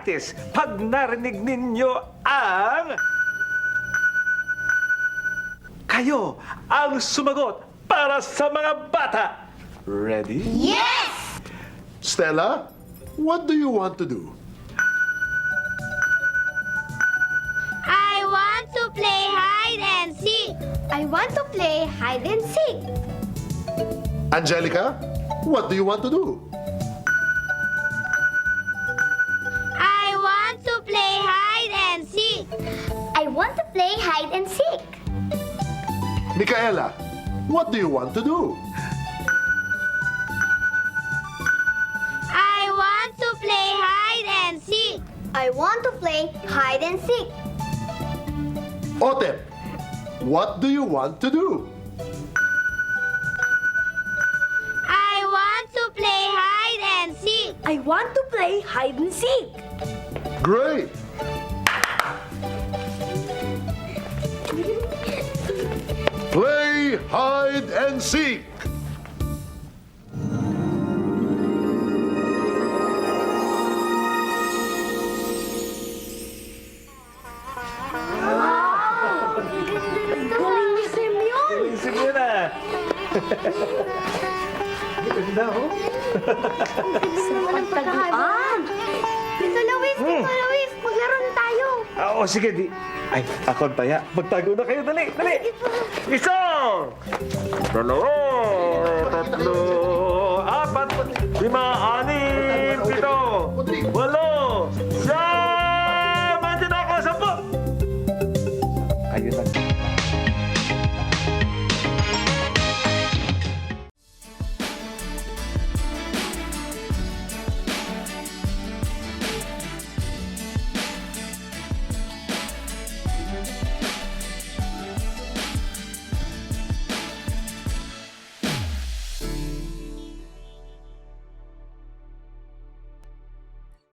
practice pag narinig ninyo ang... Kayo ang sumagot para sa mga bata. Ready? Yes! Stella, what do you want to do? I want to play hide and seek. I want to play hide and seek. Angelica, what do you want to do? I want to play hide and seek. I want to play hide and seek. Micaela, what do you want to do? I want to play hide and seek. I want to play hide and seek. Otep, what do you want to do? I want to play hide and seek. I want to play hide and seek. Great! Play hide and seek! Galing ni Simeon. Isip mo na. Ganda, oh. Walang pagtaguan. Tito Luis, maglaro na tayo. Oo, sige, di. Ay, ako ang taya. Magtago na kayo, dali, dali. Isa! Dalawa, tatlo, apat, lima, ani,